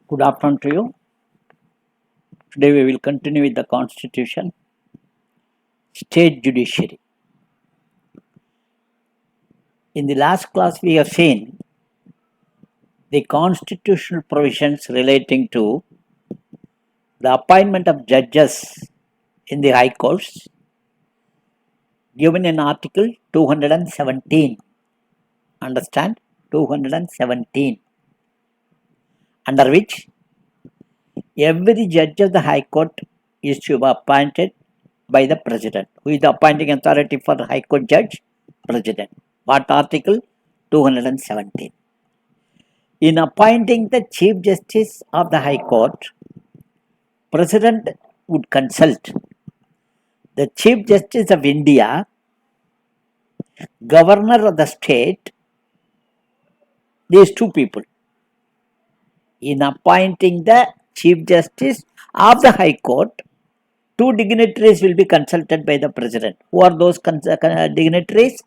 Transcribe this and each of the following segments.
Good afternoon to you. Today we will continue with the Constitution, State Judiciary. In the last class, we have seen the constitutional provisions relating to the appointment of judges in the High Courts, given in Article 217. Understand? 217. Under which every judge of the High Court is to be appointed by the President. Who is the appointing authority for the High Court judge? President. What article? 217. In appointing the Chief Justice of the High Court, President would consult the Chief Justice of India, Governor of the state, these two people. In appointing the Chief Justice of the High Court, two dignitaries will be consulted by the President. Who are those dignitaries?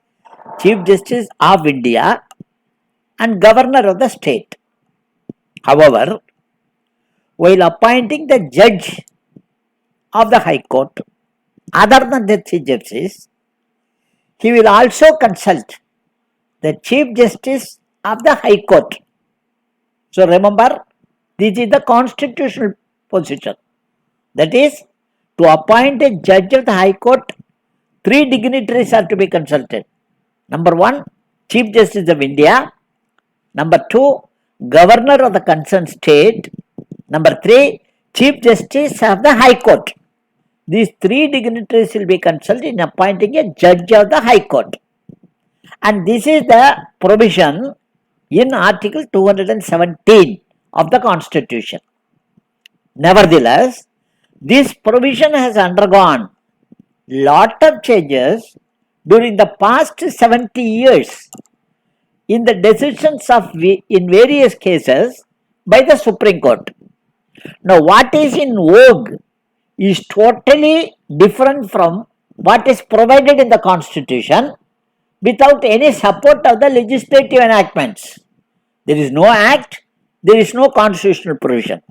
Chief Justice of India and Governor of the state. However, while appointing the judge of the High Court, other than the Chief Justice, he will also consult the Chief Justice of the High Court. So remember, this is the constitutional position. That is, to appoint a judge of the High Court, three dignitaries are to be consulted. Number one, Chief Justice of India. Number two, Governor of the concerned state. Number three, Chief Justice of the High Court. These three dignitaries will be consulted in appointing a judge of the High Court. And this is the provision in Article 217 of the Constitution. Nevertheless, this provision has undergone lot of changes during the past 70 years in the decisions of in various cases by the Supreme Court. Now, what is in vogue is totally different from what is provided in the Constitution without any support of the legislative enactments. There is no act, there is no constitutional provision.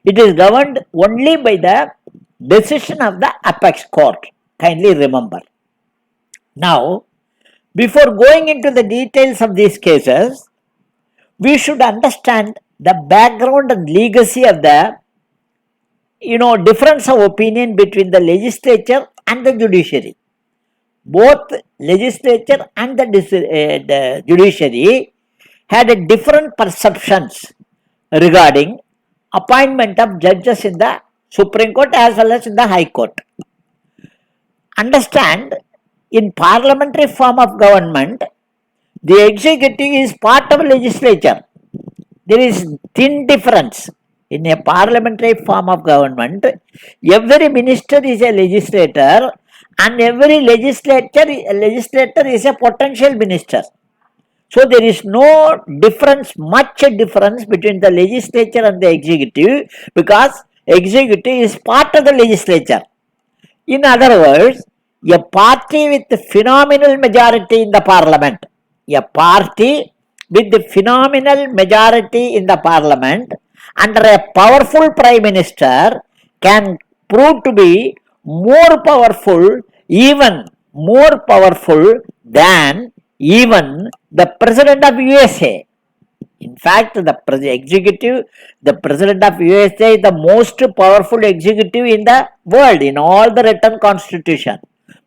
It is governed only by the decision of the apex court. Kindly remember. Now, before going into the details of these cases, we should understand the background and legacy of the difference of opinion between the legislature and the judiciary. Both legislature and the judiciary had a different perceptions regarding appointment of judges in the Supreme Court as well as in the High Court. Understand, in parliamentary form of government, the executive is part of legislature. There is thin difference. In a parliamentary form of government, every minister is a legislator and every legislator is a potential minister. So there is no difference, much difference between the legislature and the executive, because executive is part of the legislature. In other words, a party with the phenomenal majority in the parliament, under a powerful prime minister can prove to be more powerful, even more powerful than even the President of USA. In fact, the President of USA is the most powerful executive in the world, in all the written constitution.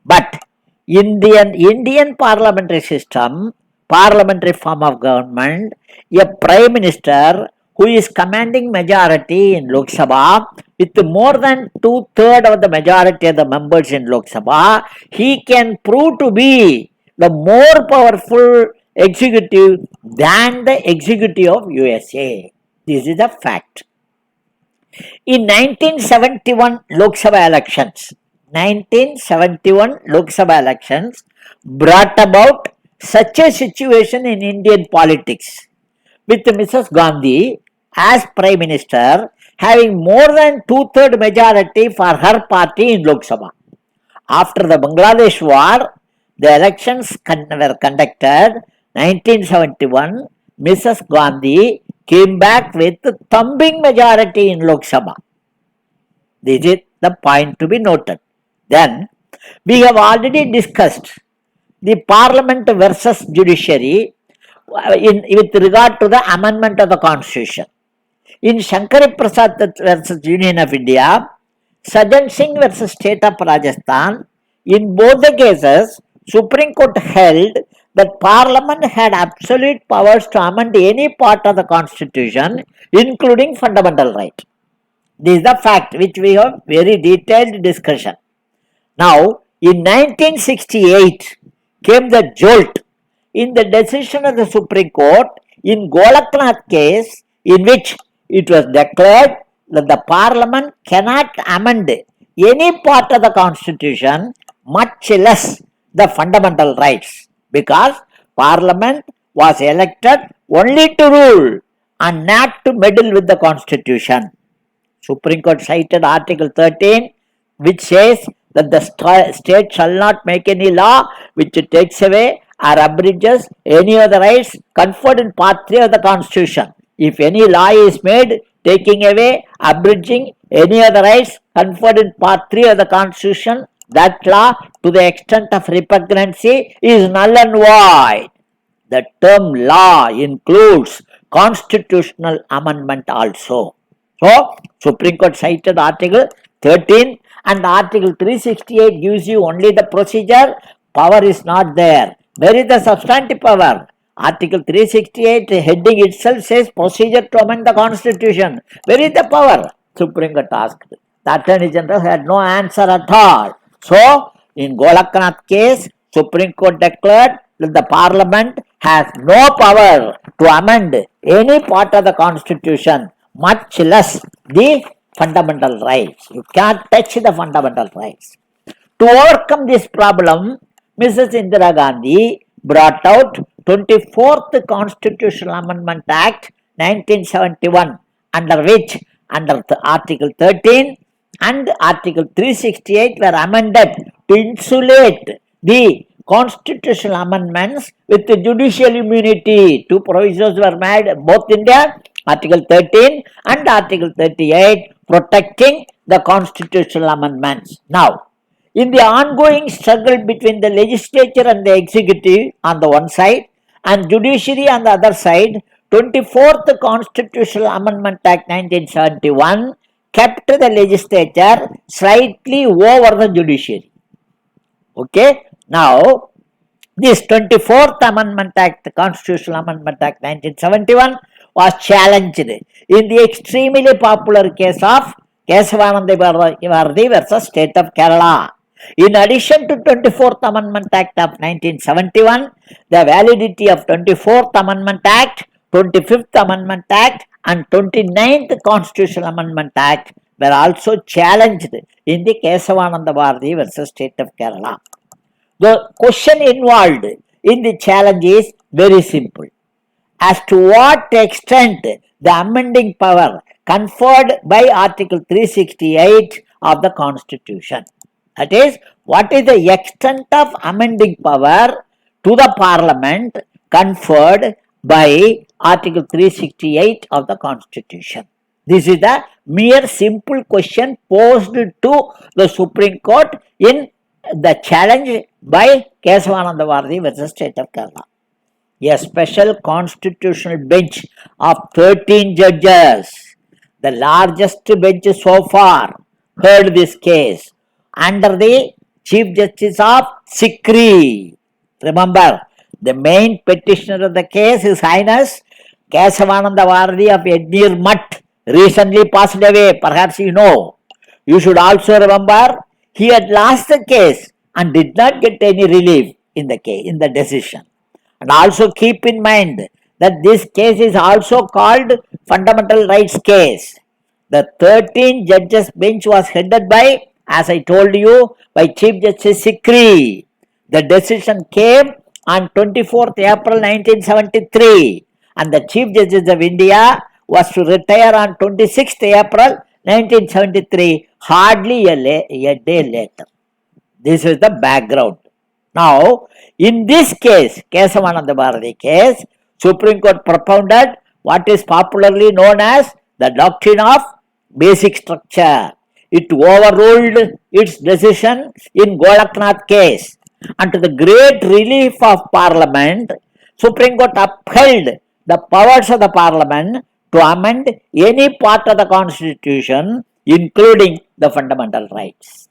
But in the Indian parliamentary system, parliamentary form of government, a prime minister who is commanding majority in Lok Sabha with more than 2/3 of the majority of the members in Lok Sabha, he can prove to be the more powerful executive than the executive of USA. This is a fact. In 1971 Lok Sabha elections, brought about such a situation in Indian politics, with Mrs. Gandhi as Prime Minister having more than 2/3 majority for her party in Lok Sabha. After the Bangladesh War, the elections were conducted. 1971, Mrs. Gandhi came back with thumping majority in Lok Sabha. This is the point to be noted. Then we have already discussed the parliament versus judiciary with regard to the amendment of the constitution. In Shankari Prasad versus Union of India, Sajjan Singh versus State of Rajasthan, in both the cases, Supreme Court held that Parliament had absolute powers to amend any part of the Constitution, including fundamental right. This is the fact which we have very detailed discussion. Now, in 1968 came the jolt in the decision of the Supreme Court in Golaknath case, in which it was declared that the Parliament cannot amend any part of the Constitution, much less the fundamental rights, because Parliament was elected only to rule and not to meddle with the Constitution. Supreme Court cited Article 13, which says that the state shall not make any law which takes away or abridges any of the rights conferred in Part 3 of the Constitution. If any law is made taking away, abridging any of the rights conferred in Part 3 of the Constitution, that law, to the extent of repugnancy, is null and void. The term law includes constitutional amendment also. So, Supreme Court cited Article 13 and Article 368 gives you only the procedure, power is not there. Where is the substantive power? Article 368 heading itself says procedure to amend the Constitution. Where is the power? Supreme Court asked. The Attorney General had no answer at all. So, in Golaknath case, Supreme Court declared that the Parliament has no power to amend any part of the Constitution, much less the fundamental rights. You can't touch the fundamental rights. To overcome this problem, Mrs. Indira Gandhi brought out 24th Constitutional Amendment Act 1971, under which, under Article 13 and Article 368 were amended to insulate the constitutional amendments with the judicial immunity. Two provisions were made, both India, Article 13 and Article 38, protecting the constitutional amendments. Now, in the ongoing struggle between the legislature and the executive on the one side and judiciary on the other side, 24th Constitutional Amendment Act 1971 kept the legislature slightly over the judiciary. Okay, now this 24th Amendment Act, the Constitutional Amendment Act 1971, was challenged in the extremely popular case of Kesavananda Bharati versus State of Kerala. In addition to 24th Amendment Act of 1971, the validity of 24th Amendment Act, 25th Amendment Act and 29th Constitutional Amendment Act were also challenged in the Kesavananda Bharati versus State of Kerala. The question involved in the challenge is very simple. As to what extent the amending power conferred by Article 368 of the Constitution. That is, what is the extent of amending power to the Parliament conferred by Article 368 of the Constitution. This is the mere simple question posed to the Supreme Court in the challenge by Kesavananda Bharati versus State of Kerala. A special constitutional bench of 13 judges, the largest bench so far, heard this case under the Chief Justice of Sikri. Remember, the main petitioner of the case, His Highness Kesavananda Bharati of Ednir Mutt, recently passed away. Perhaps you know. You should also remember he had lost the case and did not get any relief in the case, in the decision. And also keep in mind that this case is also called fundamental rights case. The 13 judges bench was headed by, as I told you, by Chief Justice Sikri. The decision came on 24th April 1973 and the Chief Justice of India was to retire on 26th April 1973, hardly a day later. This is the background. Now, in this case, Kesavananda Bharati case, Supreme Court propounded what is popularly known as the doctrine of basic structure. It overruled its decision in Golaknath case. And to the great relief of Parliament, Supreme Court upheld the powers of the Parliament to amend any part of the Constitution, including the fundamental rights.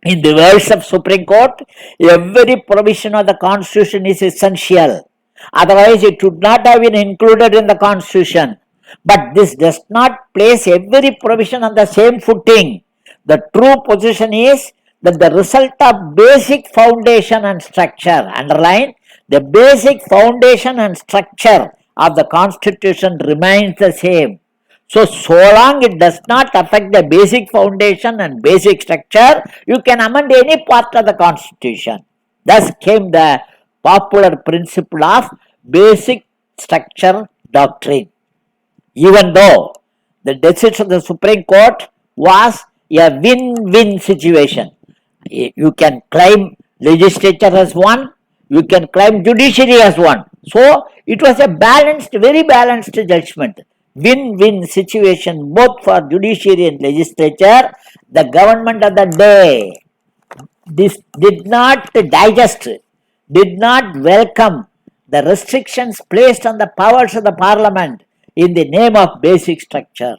In the words of Supreme Court, every provision of the Constitution is essential. Otherwise, it would not have been included in the Constitution. But this does not place every provision on the same footing. The true position is that the result of basic foundation and structure, underline, the basic foundation and structure of the Constitution remains the same. So long it does not affect the basic foundation and basic structure, you can amend any part of the Constitution. Thus came the popular principle of basic structure doctrine. Even though the decision of the Supreme Court was a win-win situation. You can claim legislature as one, you can claim judiciary as one. So it was a balanced, very balanced judgment. Win-win situation both for judiciary and legislature. The government of the day did not digest, did not welcome the restrictions placed on the powers of the Parliament in the name of basic structure.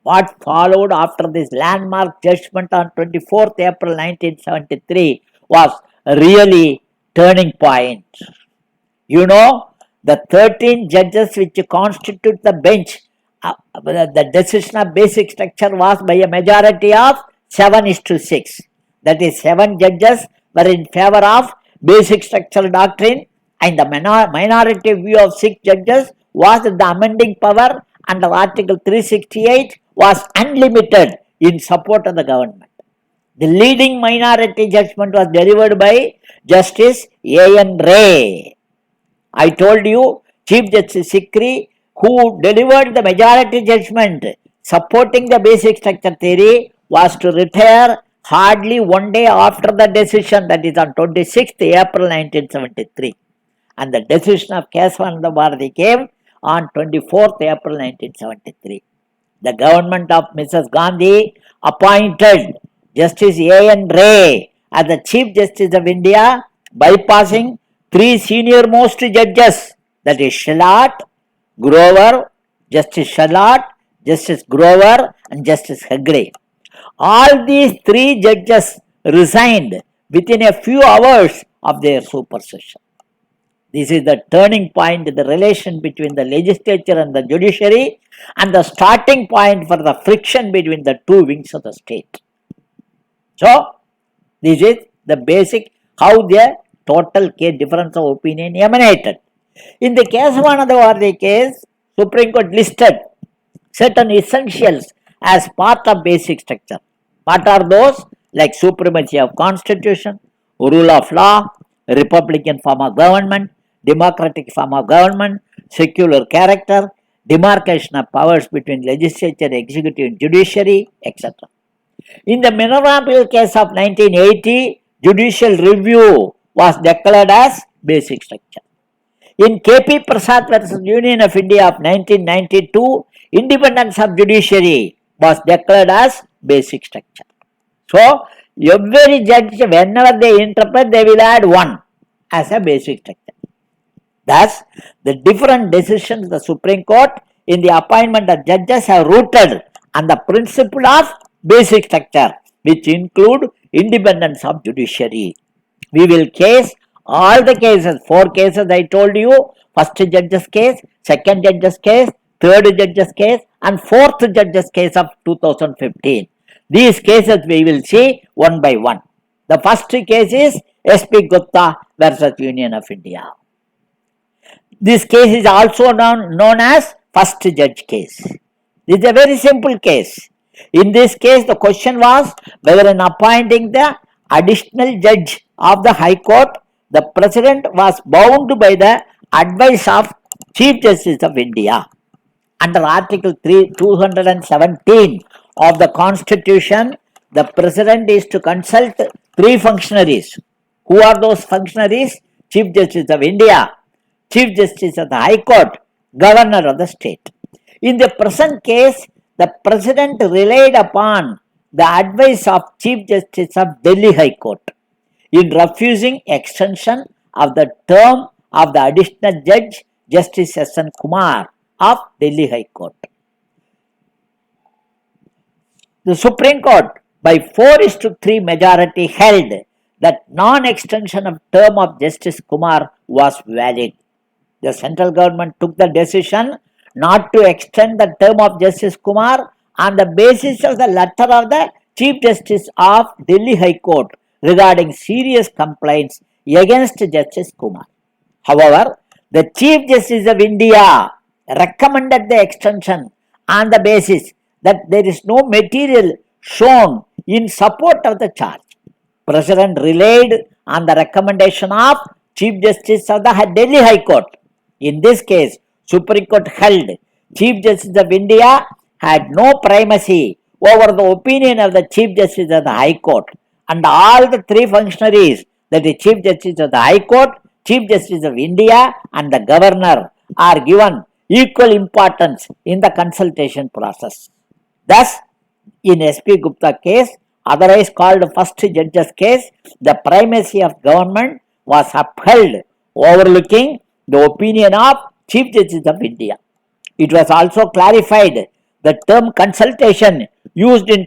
What followed after this landmark judgment on 24th April 1973 was really turning point. You know, the 13 judges which constitute the bench, the decision of basic structure was by a majority of 7:6. That is, 7 judges were in favor of basic structure doctrine, and the minority view of 6 judges was that the amending power under Article 368 was unlimited in support of the government. The leading minority judgment was delivered by Justice A.N. Ray. I told you, Chief Justice Sikri, who delivered the majority judgment supporting the basic structure theory, was to retire hardly one day after the decision, that is on 26th April 1973. And the decision of Kesavananda Bharati came on 24th April 1973. The government of Mrs. Gandhi appointed Justice A.N. Ray as the Chief Justice of India, bypassing 3 senior-most judges, that is Shallat, Grover, Justice Shallat, Justice Grover, and Justice Hegde. All these 3 judges resigned within a few hours of their supersession. This is the turning point in the relation between the legislature and the judiciary, and the starting point for the friction between the two wings of the state. So, this is the basic how the total case difference of opinion emanated. In the Kesavananda Bharati case, Supreme Court listed certain essentials as part of basic structure. What are those? Like supremacy of constitution, rule of law, republican form of government, democratic form of government, secular character, demarcation of powers between legislature, executive and judiciary, etc. In the memorable case of 1980, judicial review was declared as basic structure. In K.P. Prasad versus Union of India of 1992, independence of judiciary was declared as basic structure. So, every judge, whenever they interpret, they will add one as a basic structure. Thus, the different decisions of the Supreme Court in the appointment of judges have rooted on the principle of basic structure, which include independence of judiciary. We will case all the cases, 4 cases I told you, first judge's case, second judge's case, third judge's case, and fourth judge's case of 2015. These cases we will see one by one. The first case is S.P. Gupta versus Union of India. This case is also known as first judge case. This is a very simple case. In this case, the question was whether in appointing the additional judge of the High Court, the President was bound by the advice of Chief Justice of India. Under Article 217 of the Constitution, the President is to consult 3 functionaries. Who are those functionaries? Chief Justice of India, Chief Justice of the High Court, governor of the state. In the present case, the president relied upon the advice of Chief Justice of Delhi High Court in refusing extension of the term of the additional judge Justice S.N. Kumar of Delhi High Court. The Supreme Court by 4:3 majority held that non-extension of term of Justice Kumar was valid. The central government took the decision not to extend the term of Justice Kumar on the basis of the letter of the Chief Justice of Delhi High Court regarding serious complaints against Justice Kumar. However, the Chief Justice of India recommended the extension on the basis that there is no material shown in support of the charge. President relied on the recommendation of Chief Justice of the Delhi High Court. In this case, Supreme Court held Chief Justice of India had no primacy over the opinion of the Chief Justice of the High Court, and all the three functionaries, that is Chief Justice of the High Court, Chief Justice of India and the Governor, are given equal importance in the consultation process. Thus, in S.P. Gupta case, otherwise called first judge's case, the primacy of government was upheld, overlooking the opinion of Chief Justice of India. It was also clarified the term consultation used in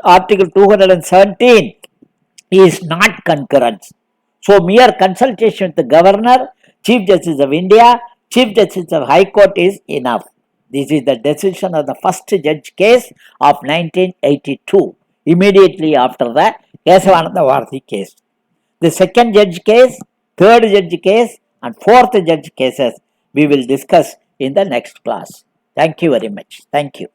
Article 217 is not concurrence. So, mere consultation with the Governor, Chief Justice of India, Chief Justice of High Court is enough. This is the decision of the first judge case of 1982, immediately after the Kesavananda Bharati case. The second judge case, third judge case and fourth judge cases we will discuss in the next class. Thank you very much. Thank you.